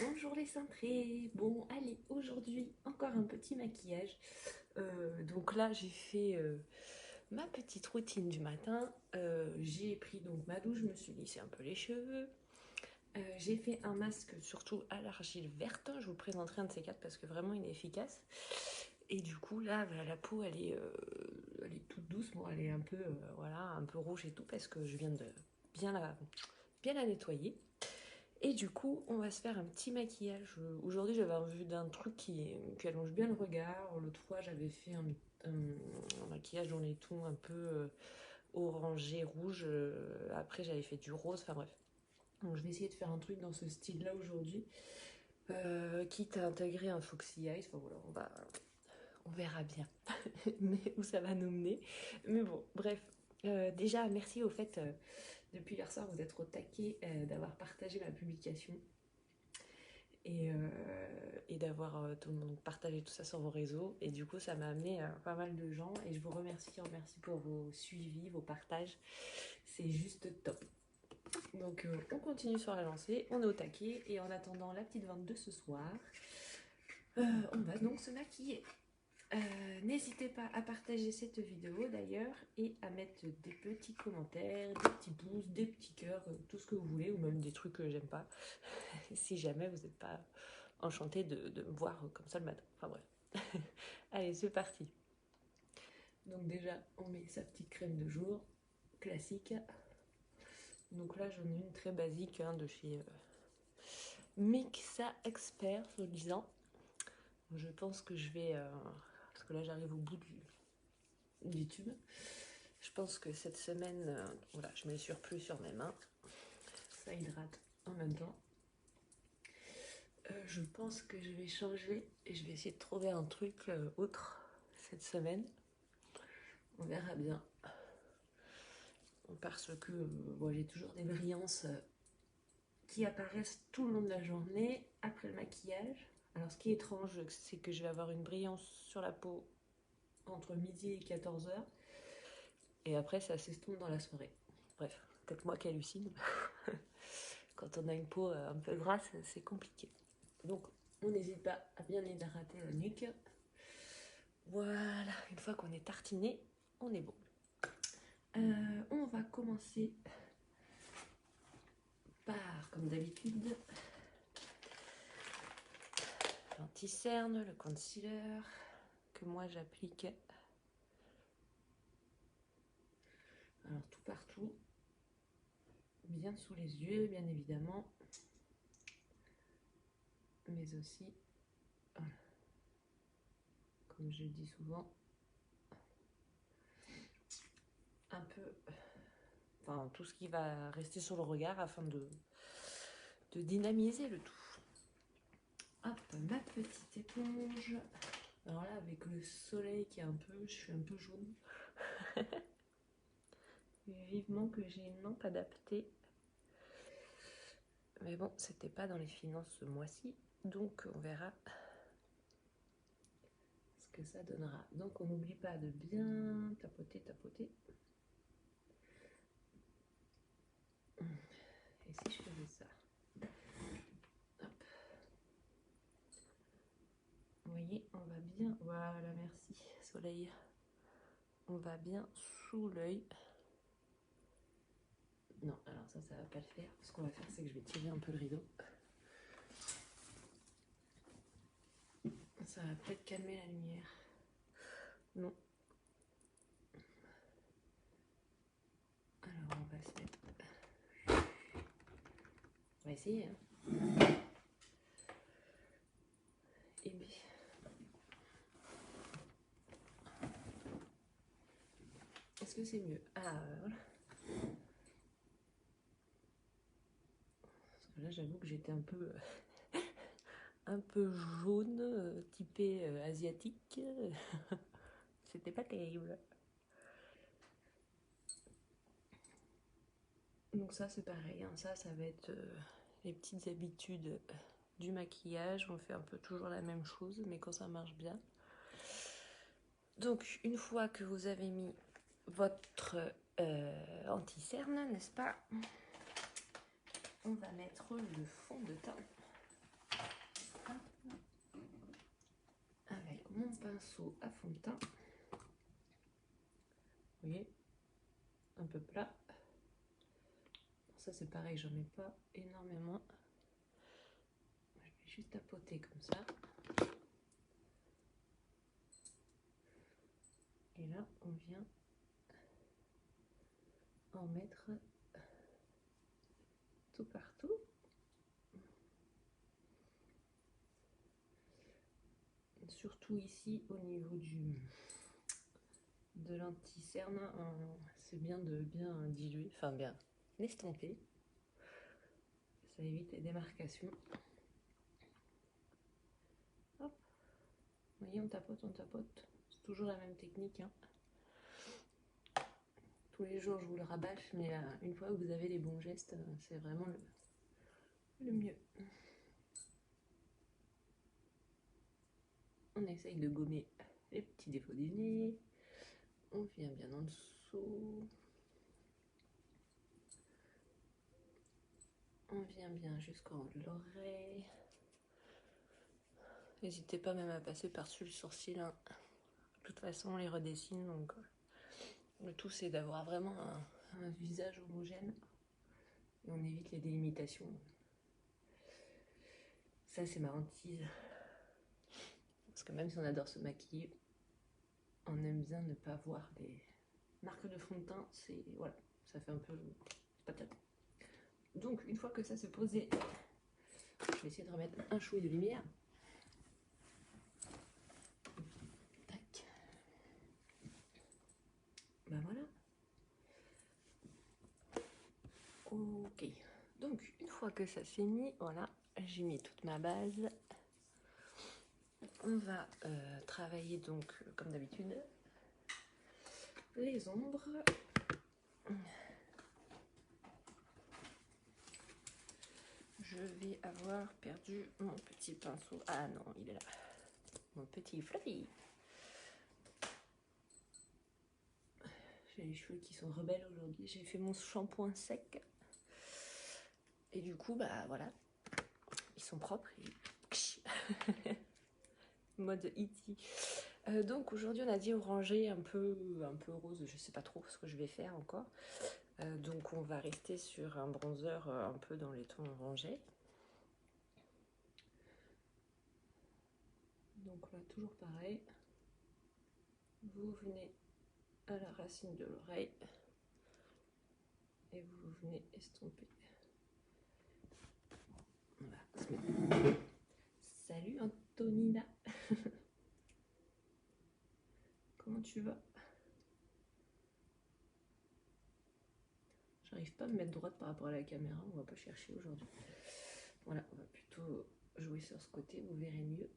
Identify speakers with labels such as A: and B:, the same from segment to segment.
A: Bonjour les cintrés. Bon, allez, aujourd'hui, encore un petit maquillage. Donc là, j'ai fait ma petite routine du matin. J'ai pris donc ma douche, je me suis lissé un peu les cheveux. J'ai fait un masque surtout à l'argile verte. Je vous présenterai un de ces quatre parce que vraiment il est efficace. Et du coup là, bah, la peau elle est toute douce. Bon, elle est un peu voilà, un peu rouge et tout parce que je viens de bien la nettoyer. Et du coup, on va se faire un petit maquillage. Aujourd'hui, j'avais envie d'un truc qui allonge bien le regard. L'autre fois, j'avais fait un maquillage dans les tons un peu orangé, rouge. Après, j'avais fait du rose. Enfin bref. Donc, je vais essayer de faire un truc dans ce style-là aujourd'hui. Quitte à intégrer un Foxy Eyes. Enfin voilà, on verra bien mais où ça va nous mener. Mais bon, bref. Déjà, merci au fait, depuis hier soir, vous êtes au taquet d'avoir partagé ma publication et d'avoir partagé tout ça sur vos réseaux. Et du coup, ça m'a amené pas mal de gens. Et je vous remercie pour vos suivis, vos partages. C'est juste top. Donc, on continue sur la lancée. On est au taquet. Et en attendant la petite vente de ce soir, on va donc se maquiller. N'hésitez pas à partager cette vidéo d'ailleurs et à mettre des petits commentaires, des petits pouces, des petits cœurs, tout ce que vous voulez, ou même des trucs que j'aime pas, si jamais vous n'êtes pas enchanté de me voir comme ça le matin. Enfin bref. Allez, c'est parti. Donc déjà, on met sa petite crème de jour, classique. Donc là, j'en ai une très basique de chez Mixa Expert, soi-disant. Je pense que je vais... parce que là, j'arrive au bout du tube. Je pense que cette semaine, voilà, je mets le surplus sur mes mains. Ça hydrate en même temps. Je pense que je vais changer et je vais essayer de trouver un truc autre cette semaine. On verra bien. Parce que bon, j'ai toujours des brillances qui apparaissent tout le long de la journée après le maquillage. Alors ce qui est étrange, c'est que je vais avoir une brillance sur la peau entre midi et 14h. Et après, ça s'estompe dans la soirée. Bref, peut-être moi qui hallucine. Quand on a une peau un peu grasse, c'est compliqué. Donc, on n'hésite pas à bien hydrater la nuque. Voilà, une fois qu'on est tartiné, on est bon. On va commencer par, comme d'habitude, l'anti-cerne, le concealer que moi j'applique. Alors tout partout, bien sous les yeux, bien évidemment, mais aussi, voilà, comme je le dis souvent, un peu, enfin tout ce qui va rester sur le regard afin de dynamiser le tout. Hop, ma petite éponge. Alors là, avec le soleil qui est un peu, je suis un peu jaune. Vivement que j'ai une lampe adaptée. Mais bon, c'était pas dans les finances ce mois-ci, donc on verra ce que ça donnera. Donc on n'oublie pas de bien tapoter. Et si je faisais ça? Hop. Vous voyez, on va bien... Voilà, merci, soleil. On va bien sous l'œil. Non, alors ça va pas le faire. Ce qu'on va faire, c'est que je vais tirer un peu le rideau. Ça va peut-être calmer la lumière. Non. Alors, on va se mettre... On va essayer, hein. Et bien... Est-ce que c'est mieux? Ah, voilà. Parce que là, j'avoue que j'étais un peu jaune, typé asiatique. C'était pas terrible. Donc ça, c'est pareil. Hein. Ça va être les petites habitudes du maquillage. On fait un peu toujours la même chose, mais quand ça marche bien. Donc, une fois que vous avez mis votre anti-cerne, n'est-ce pas? On va mettre le fond de teint. pinceau à fond de teint. Vous voyez, un peu plat. Ça c'est pareil, j'en mets pas énormément. Je vais juste tapoter comme ça. Et là, on vient en mettre tout partout. Surtout ici au niveau de l'anti-cerne, c'est bien de bien diluer, enfin bien l'estomper. Ça évite les démarcations. Hop. Vous voyez, on tapote, on tapote. C'est toujours la même technique, hein. Tous les jours, je vous le rabâche, mais une fois que vous avez les bons gestes, c'est vraiment le mieux. On essaye de gommer les petits défauts du nez. On vient bien en dessous. On vient bien jusqu'en haut de l'oreille. N'hésitez pas même à passer par-dessus le sourcil, hein. De toute façon, on les redessine, donc le tout c'est d'avoir vraiment un visage homogène et on évite les délimitations. Ça, c'est ma hantise. Parce que même si on adore se maquiller, on aime bien ne pas voir des marques de fond de teint. C'est voilà, ça fait un peu pas top. Donc une fois que ça s'est posé, je vais essayer de remettre un chouï de lumière. Tac. Ben voilà. Ok. Donc une fois que ça s'est mis, voilà, j'ai mis toute ma base. On va travailler donc comme d'habitude les ombres. Je vais avoir perdu mon petit pinceau. Ah non, il est là. Mon petit Fluffy. J'ai les cheveux qui sont rebelles aujourd'hui. J'ai fait mon shampoing sec. Et du coup, bah voilà. Ils sont propres. Et... Mode E.T. Donc aujourd'hui, on a dit orangé, un peu rose. Je sais pas trop ce que je vais faire encore. Donc on va rester sur un bronzer un peu dans les tons orangés. Donc là, toujours pareil. Vous venez à la racine de l'oreille et vous venez estomper. Voilà. Salut Antonina. Comment tu vas? J'arrive pas à me mettre droite par rapport à la caméra, on va pas chercher aujourd'hui. Voilà, on va plutôt jouer sur ce côté, vous verrez mieux.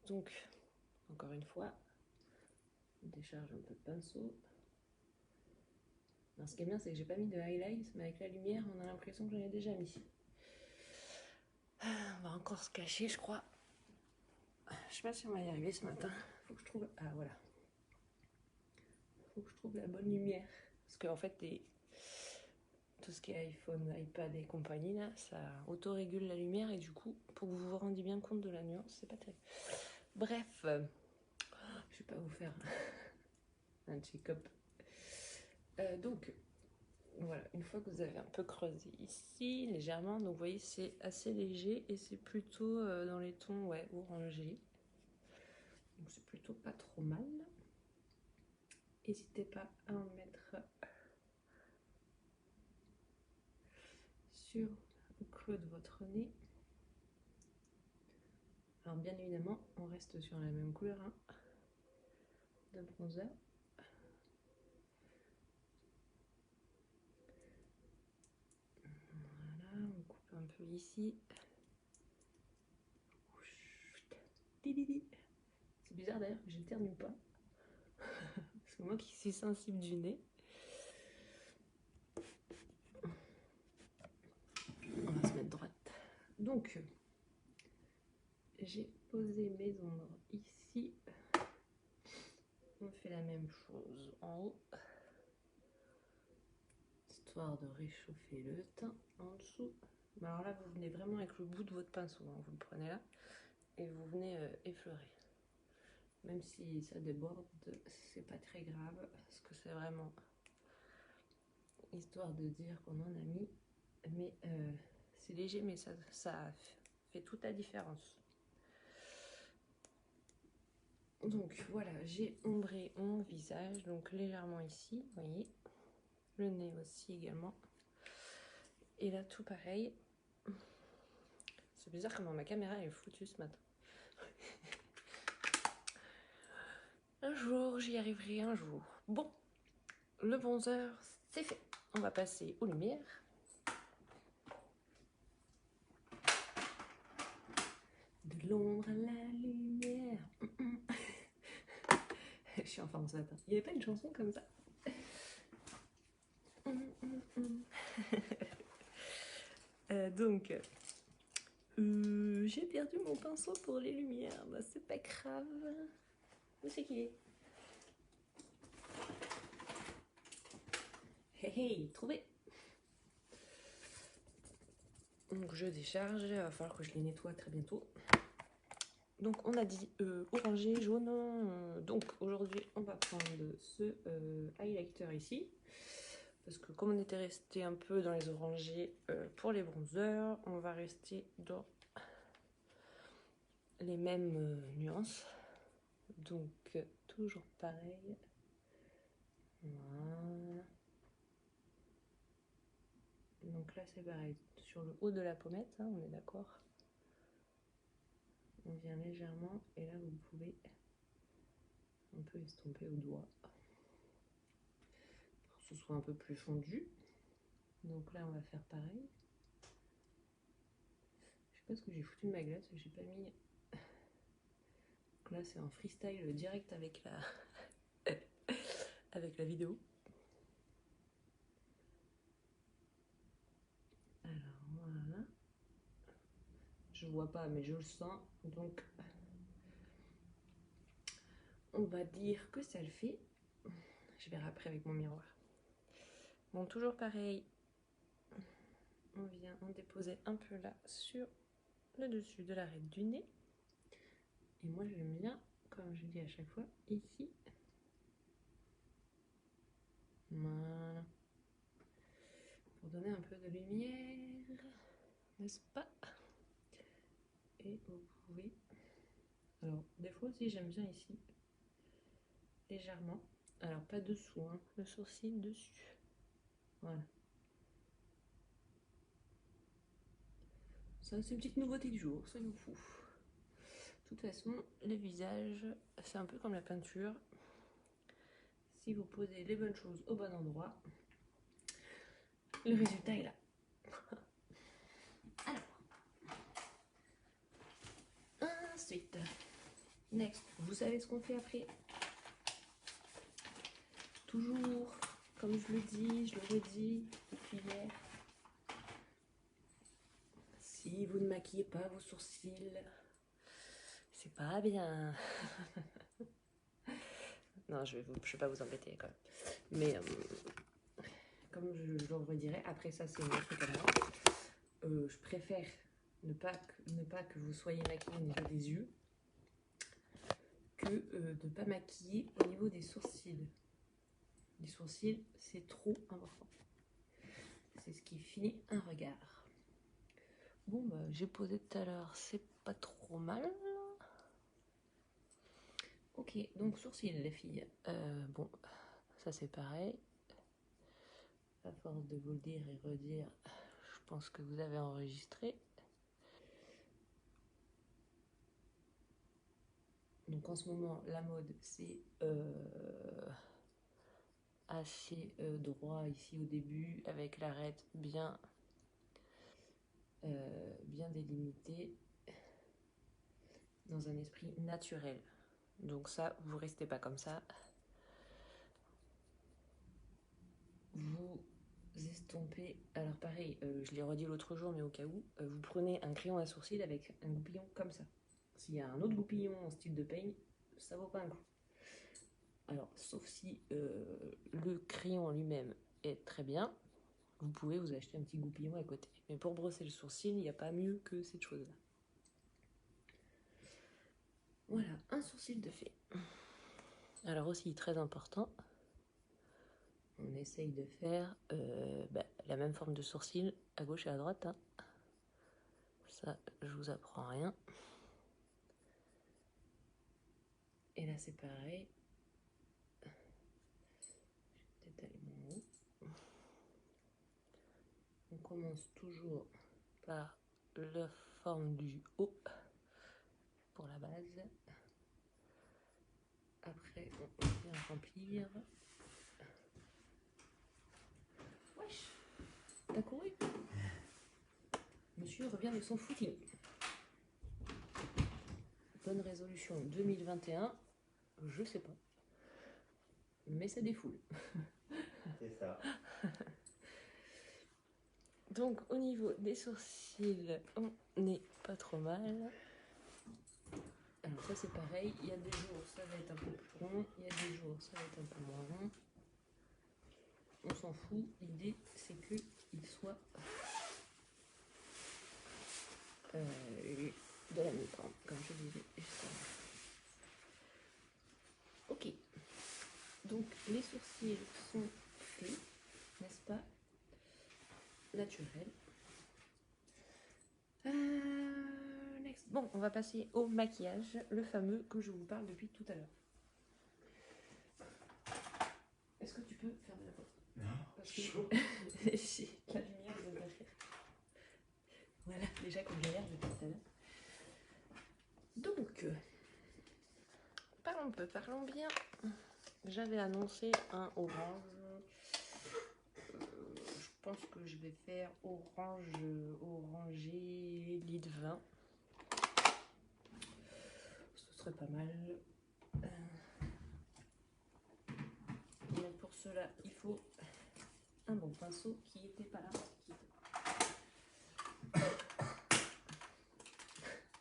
A: Donc, encore une fois, on décharge un peu de pinceau. Alors, ce qui est bien, c'est que j'ai pas mis de highlight, mais avec la lumière, on a l'impression que j'en ai déjà mis. On va encore se cacher, je crois. Je sais pas si on va y arriver ce matin. Faut que je trouve... Ah, voilà. Faut que je trouve la bonne lumière. Parce qu'en fait, tout ce qui est iPhone, iPad et compagnie, là, ça autorégule la lumière. Et du coup, pour que vous vous rendiez bien compte de la nuance, c'est pas terrible. Bref, je vais pas vous faire un check-up. Donc, voilà, une fois que vous avez un peu creusé ici, légèrement, donc vous voyez, c'est assez léger et c'est plutôt dans les tons orangés. Donc c'est plutôt pas trop mal. N'hésitez pas à en mettre sur le creux de votre nez. Alors bien évidemment, on reste sur la même couleur de bronzer. Voilà, on coupe un peu ici. C'est bizarre d'ailleurs que j'éternue pas. C'est moi qui suis sensible du nez. On va se mettre droite. Donc, j'ai posé mes ombres ici. On fait la même chose en haut. Histoire de réchauffer le teint en dessous. Alors là, vous venez vraiment avec le bout de votre pinceau. Hein. Vous le prenez là et vous venez effleurer. Même si ça déborde, c'est pas très grave, parce que c'est vraiment histoire de dire qu'on en a mis. Mais c'est léger, mais ça fait toute la différence. Donc voilà, j'ai ombré mon visage, donc légèrement ici, vous voyez. Le nez aussi également. Et là, tout pareil. C'est bizarre comment ma caméra est foutue ce matin. Un jour, j'y arriverai un jour. Bon, le bronzer, c'est fait. On va passer aux lumières. De l'ombre à la lumière. Je suis en forme ce matin. Il n'y avait pas une chanson comme ça. Donc, j'ai perdu mon pinceau pour les lumières. Bah, c'est pas grave. Où c'est qu'il est? Hey, hey, trouvé. Donc, je décharge. Il va falloir que je les nettoie très bientôt. Donc, on a dit orangé, jaune. Donc, aujourd'hui, on va prendre ce highlighter ici. Parce que comme on était resté un peu dans les orangés pour les bronzers, on va rester dans les mêmes nuances. Donc, toujours pareil. Voilà. Donc là, c'est pareil. Sur le haut de la pommette, hein, on est d'accord. On vient légèrement et là, vous pouvez un peu estomper au doigt pour que ce soit un peu plus fondu. Donc là, on va faire pareil. Je sais pas ce que j'ai foutu de ma glace, j'ai pas mis. Donc là, c'est un freestyle direct avec la avec la vidéo. Alors voilà. Je vois pas, mais je le sens. Donc, on va dire que ça le fait. Je verrai après avec mon miroir. Bon, toujours pareil. On vient en déposer un peu là sur le dessus de l'arête du nez. Et moi, j'aime bien, comme je dis à chaque fois, ici. Voilà. Pour donner un peu de lumière, n'est-ce pas? Et vous pouvez... Alors, des fois aussi, j'aime bien ici, légèrement. Alors, pas dessous, hein, le sourcil dessus. Voilà. Ça, c'est une petite nouveauté du jour, soyons fous. De toute façon, le visage, c'est un peu comme la peinture. Si vous posez les bonnes choses au bon endroit, le résultat est là. Alors, ensuite, next, vous savez ce qu'on fait après? Toujours, comme je le dis, je le redis depuis hier, si vous ne maquillez pas vos sourcils, c'est pas bien. Non, je vais pas vous embêter quand même. Mais comme je le redirai, après ça c'est une autre comme moi. Je préfère ne pas que vous soyez maquillé au niveau des yeux que de ne pas maquiller au niveau des sourcils. Les sourcils, c'est trop important. C'est ce qui finit un regard. Bon, bah, j'ai posé tout à l'heure, c'est pas trop mal. Ok, donc sourcils, les filles. Bon, ça c'est pareil. À force de vous le dire et redire, je pense que vous avez enregistré. Donc en ce moment, la mode, c'est assez droit ici au début, avec l'arête bien délimitée, dans un esprit naturel. Donc ça, vous restez pas comme ça. Vous estompez. Alors pareil, je l'ai redit l'autre jour, mais au cas où, vous prenez un crayon à sourcil avec un goupillon comme ça. S'il y a un autre goupillon en style de peigne, ça vaut pas un coup. Alors, sauf si le crayon en lui-même est très bien, vous pouvez vous acheter un petit goupillon à côté. Mais pour brosser le sourcil, il n'y a pas mieux que cette chose-là. Voilà, un sourcil de fait. Alors aussi, très important, on essaye de faire la même forme de sourcil à gauche et à droite. Hein. Ça, je vous apprends rien. Et là, c'est pareil. Je vais peut-être aller mon haut. On commence toujours par la forme du haut pour la base. Après, on vient remplir. Wesh, t'as couru? Monsieur revient de son footing. Bonne résolution 2021, je sais pas. Mais ça défoule.
B: C'est ça.
A: Donc au niveau des sourcils, on n'est pas trop mal. Alors ça c'est pareil, il y a des jours ça va être un peu plus rond, il y a des jours ça va être un peu moins rond. On s'en fout, l'idée c'est qu'il soit de la même forme, comme je disais juste avant. Ok, donc les sourcils sont faits, n'est-ce pas? Naturel. Next. Bon, on va passer au maquillage, le fameux que je vous parle depuis tout à l'heure. Est-ce que tu peux fermer la porte?
B: Non,
A: parce que j'ai la lumière de derrière. Voilà, déjà qu'on galère depuis tout à l'heure. Donc, parlons peu, parlons bien. J'avais annoncé un orange. Je pense que je vais faire orangé lit de vin. Ce serait pas mal. Mais pour cela, il faut un bon pinceau qui n'était pas là.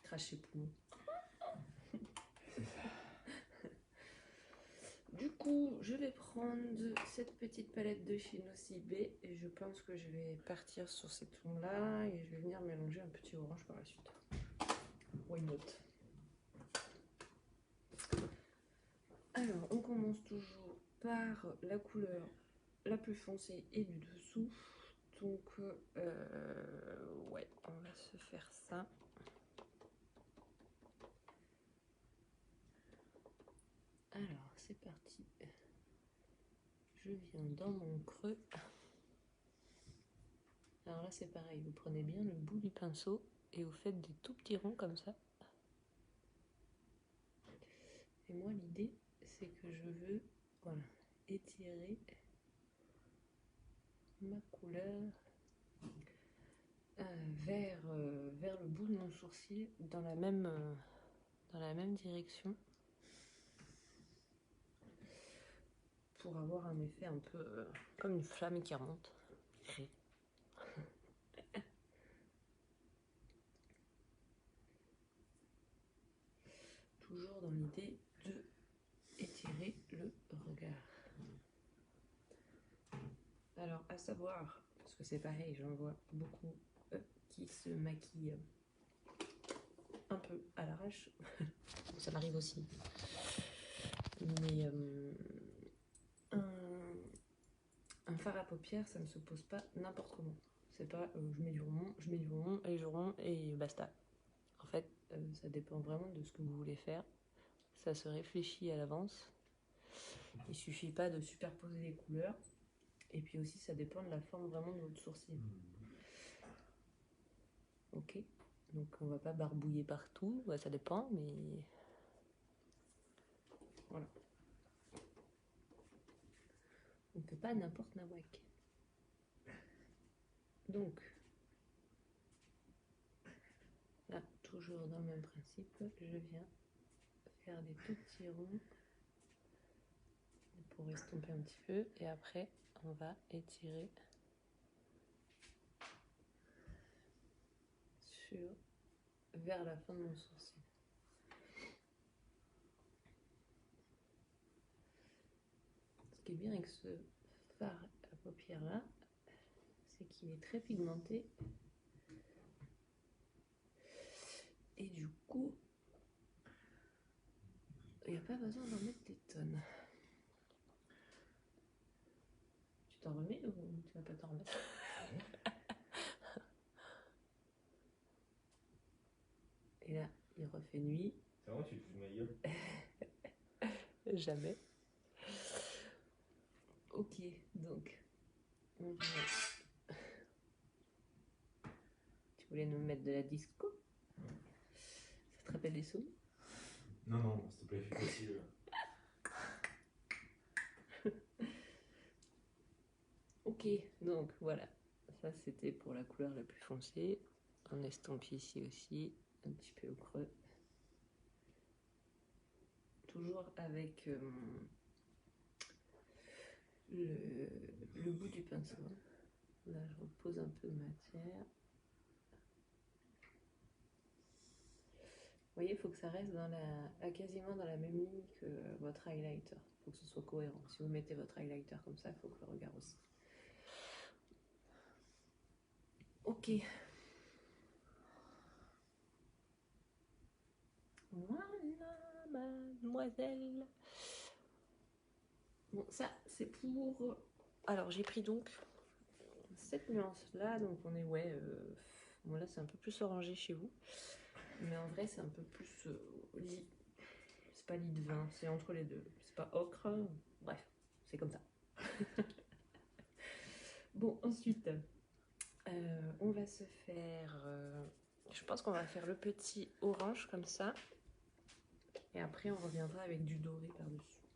A: Cracher poumon. Du coup, je vais prendre cette petite palette de chez Nocibé et je pense que je vais partir sur ces tons-là et je vais venir mélanger un petit orange par la suite. Why not? Alors, on commence toujours par la couleur la plus foncée et du dessous. Donc, ouais, on va se faire ça. Alors, c'est parti. Je viens dans mon creux. Alors là, c'est pareil. Vous prenez bien le bout du pinceau et vous faites des tout petits ronds comme ça. Et moi, l'idée, c'est que je veux, voilà, étirer ma couleur vers le bout de mon sourcil dans la même direction pour avoir un effet un peu comme une flamme qui remonte. Toujours dans l'idée de étirer le regard. Alors, à savoir, parce que c'est pareil, j'en vois beaucoup qui se maquillent un peu à l'arrache. Ça m'arrive aussi. Mais un fard à paupières, ça ne se pose pas n'importe comment. C'est pas je mets du rond et basta. En fait, ça dépend vraiment de ce que vous voulez faire. Ça se réfléchit à l'avance. Il suffit pas de superposer les couleurs. Et puis aussi, ça dépend de la forme vraiment de votre sourcil. Ok, donc on va pas barbouiller partout. Ouais, ça dépend, mais voilà. On ne fait pas n'importe nawak. Donc, là, toujours dans le même principe, je viens faire des tout petits ronds pour estomper un petit peu. Et après, on va étirer vers la fin de mon sourcil. Ce qui est bien avec ce fard à paupières là, c'est qu'il est très pigmenté. Et du coup, il refait nuit.
B: C'est vraiment, tu te fous de ma gueule.
A: Jamais. Ok, donc on va... Tu voulais nous mettre de la disco? Ça te rappelle des sons?
B: Non, non, s'il te plaît, fais facile.
A: Ok, donc voilà. Ça c'était pour la couleur la plus foncée. Un estampille ici aussi, un petit peu au creux. Toujours avec le bout du pinceau. Là je repose un peu de matière. Vous voyez, il faut que ça reste quasiment dans la même ligne que votre highlighter. Il faut que ce soit cohérent. Si vous mettez votre highlighter comme ça, il faut que le regard aussi. Ok. Voilà, mademoiselle. Bon, ça, c'est pour... Alors, j'ai pris donc cette nuance-là. Donc, on est, ouais... Bon, là, c'est un peu plus orangé chez vous. Mais en vrai, c'est un peu plus lit. C'est pas lit de vin, c'est entre les deux. C'est pas ocre. Bref, c'est comme ça. Bon, ensuite, on va se faire... je pense qu'on va faire le petit orange comme ça. Et après, on reviendra avec du doré par-dessus.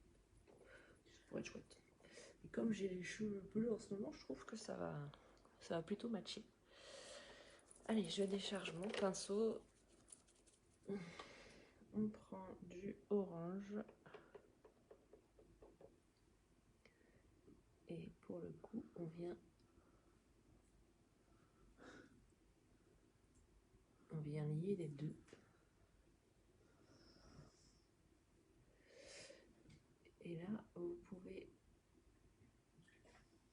A: Pour être chouette. Et comme j'ai les cheveux bleus en ce moment, je trouve que ça va plutôt matcher. Allez, je décharge mon pinceau. On prend du orange. Et pour le coup, on vient lier les deux. Et là, vous pouvez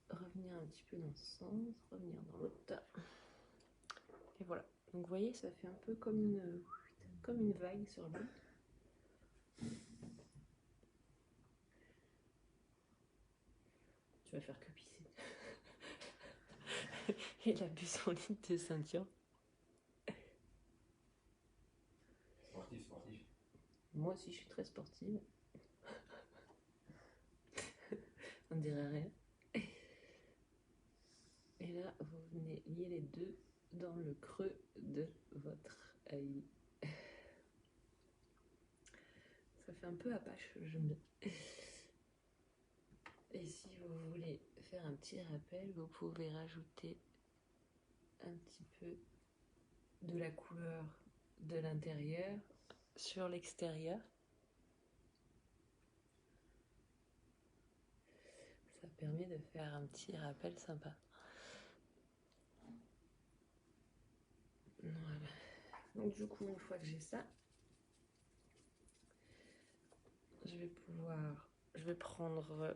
A: revenir un petit peu dans ce sens, revenir dans l'autre. Et voilà. Donc vous voyez, ça fait un peu comme une vague sur lui. Tu vas faire que pisser. Il a bu son litre de ceinture.
B: Sportif.
A: Moi aussi, je suis très sportive. On dirait rien. Et là, vous venez lier les deux dans le creux de votre œil. Ça fait un peu apache, j'aime bien. Et si vous voulez faire un petit rappel, vous pouvez rajouter un petit peu de la couleur de l'intérieur sur l'extérieur. Ça permet de faire un petit rappel sympa. Voilà. Donc du coup, une fois que j'ai ça, je vais prendre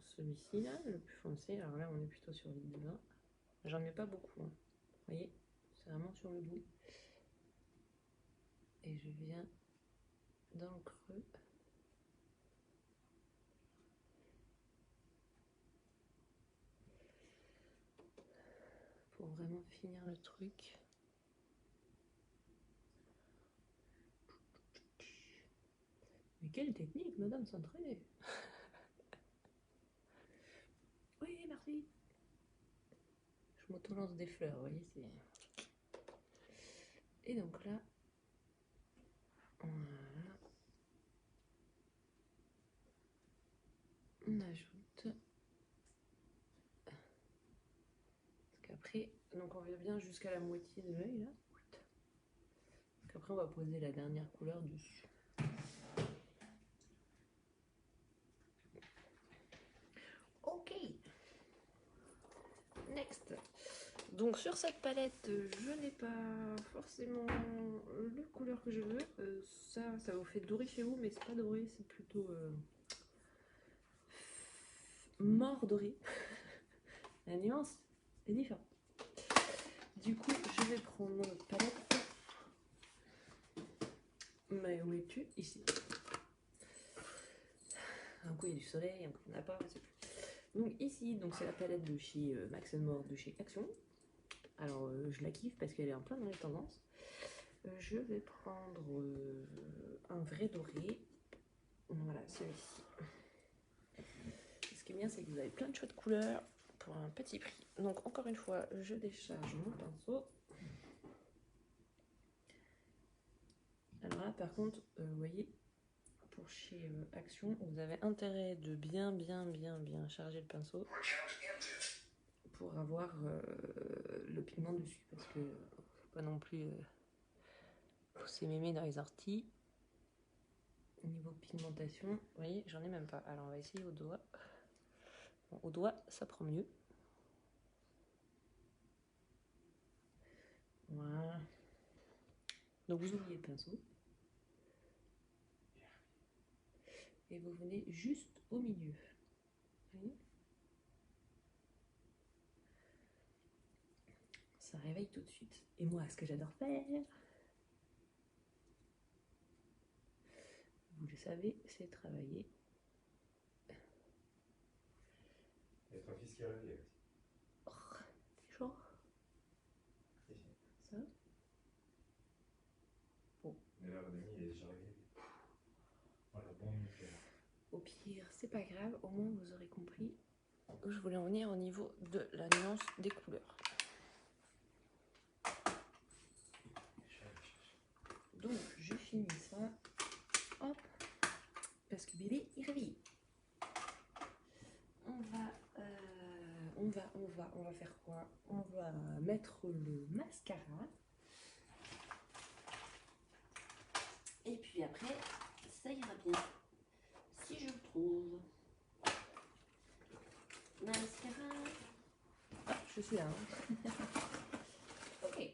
A: celui-ci là, le plus foncé. Alors là, on est plutôt sur l'île de vin. J'en mets pas beaucoup, hein. Vous voyez, c'est vraiment sur le bout. Et je viens dans le creux. Pour vraiment finir le truc. Mais quelle technique, madame s'entraîner. Oui, merci. Je m'auto-lance des fleurs, vous voyez, c'est... Et donc là, voilà. On ajoute... Parce qu'après, donc on vient bien jusqu'à la moitié de l'œil, là. Parce qu'après, on va poser la dernière couleur dessus. Ok. Next. Donc sur cette palette, je n'ai pas forcément la couleur que je veux. Ça vous fait doré chez vous, mais c'est pas doré, c'est plutôt mort doré. La nuance est différente. Du coup, je vais prendre notre palette. Mais où es-tu? Ici. Un coup il y a du soleil, un coup il n'y en a pas, je sais plus. Donc ici, donc c'est la palette de chez Max & More, de chez Action. Alors je la kiffe parce qu'elle est en plein dans les tendances. je vais prendre un vrai doré. Voilà, celui-ci. Ce qui est bien, c'est que vous avez plein de chouettes couleurs pour un petit prix. Donc encore une fois, je décharge mon pinceau. Alors là, par contre, vous voyez, pour chez Action, vous avez intérêt de bien charger le pinceau pour avoir le pigment dessus, parce que faut pas non plus pousser mémé dans les orties. Niveau pigmentation, vous voyez, j'en ai même pas. Alors on va essayer au doigt. Bon, au doigt, ça prend mieux. Voilà. Donc vous oubliez le pinceau. Et vous venez juste au milieu. Vous voyez ? Ça réveille tout de suite. Et moi, ce que j'adore faire, vous le savez, c'est travailler.
B: Il y a ton fils qui est réveillé.
A: Oh, c'est chaud. Ça ? Bon.
B: 9h30, il est déjà réveillé. Voilà, bon nickel.
A: Au pire, c'est pas grave, au moins vous aurez compris où je voulais en venir au niveau de la nuance des couleurs. Donc je finis ça, hop, parce que bébé il réveille. On va faire quoi? On va mettre le mascara. Et puis après, ça ira bien. Si je le trouve. Mascara. Ah, je suis là. Hein. Ok.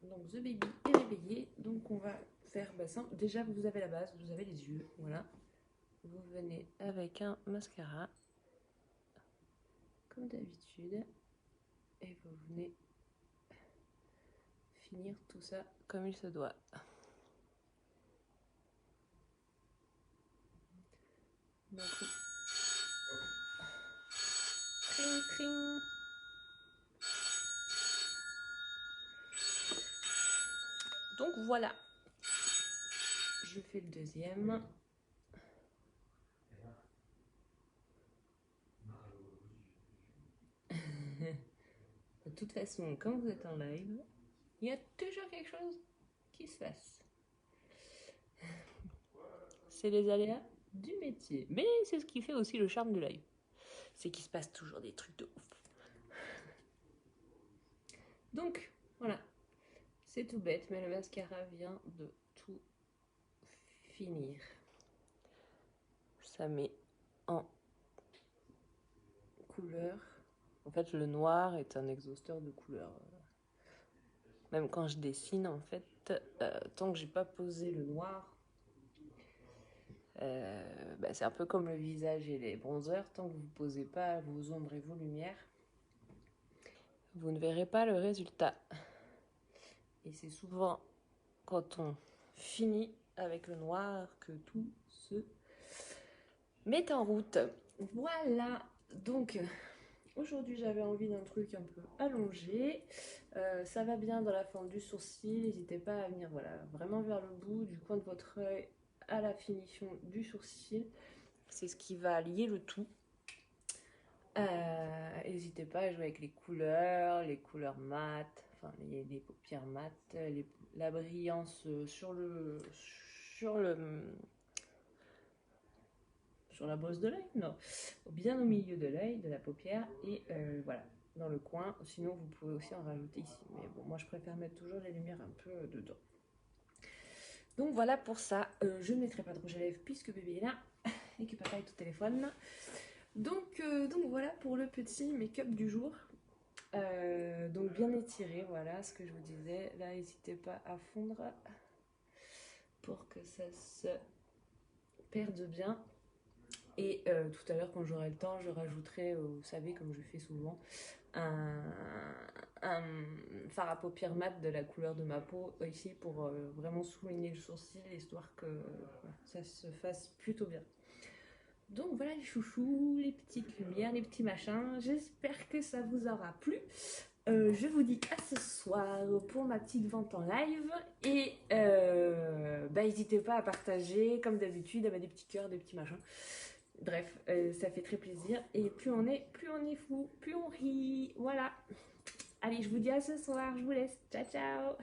A: Donc The Baby est réveillé. Donc on va faire bassin. Déjà vous avez la base, vous avez les yeux. Voilà. Vous venez avec un mascara. Comme d'habitude. Et vous venez finir tout ça comme il se doit. Donc, tring, tring. Donc voilà. Je fais le deuxième. De toute façon, quand vous êtes en live, il y a toujours quelque chose qui se passe. C'est les aléas du métier. Mais c'est ce qui fait aussi le charme du live. C'est qu'il se passe toujours des trucs de ouf. Donc, voilà. C'est tout bête, mais le mascara vient de tout finir. Ça met en couleur. En fait, le noir est un exhausteur de couleur. Même quand je dessine, en fait, tant que j'ai pas posé le noir, c'est un peu comme le visage et les bronzers. Tant que vous ne posez pas vos ombres et vos lumières, vous ne verrez pas le résultat. Et c'est souvent quand on finit avec le noir que tout se met en route. Voilà, donc aujourd'hui j'avais envie d'un truc un peu allongé. Ça va bien dans la forme du sourcil. N'hésitez pas à venir vraiment vers le bout du coin de votre œil à la finition du sourcil. C'est ce qui va lier le tout. N'hésitez pas à jouer avec les couleurs mates, enfin les paupières mates, la brillance sur la bosse de l'œil, non, bien au milieu de l'œil, de la paupière, et voilà, dans le coin. Sinon vous pouvez aussi en rajouter ici, mais bon, moi je préfère mettre toujours les lumières un peu dedans. Donc voilà pour ça. Je ne mettrai pas de rouge à lèvres puisque bébé est là et que papa est au téléphone. Donc voilà pour le petit make-up du jour. Donc bien étiré, voilà ce que je vous disais. Là, n'hésitez pas à fondre pour que ça se perde bien. Et tout à l'heure, quand j'aurai le temps, je rajouterai, vous savez, comme je fais souvent, un fard à paupières mat de la couleur de ma peau ici pour vraiment souligner le sourcil, histoire que ça se fasse plutôt bien. Donc voilà les chouchous, les petites lumières, les petits machins. J'espère que ça vous aura plu. Je vous dis à ce soir pour ma petite vente en live. Et n'hésitez pas à partager, comme d'habitude, à mettre des petits cœurs, des petits machins. Bref, ça fait très plaisir. Et plus on est fou, plus on rit. Voilà. Allez, je vous dis à ce soir. Je vous laisse. Ciao, ciao.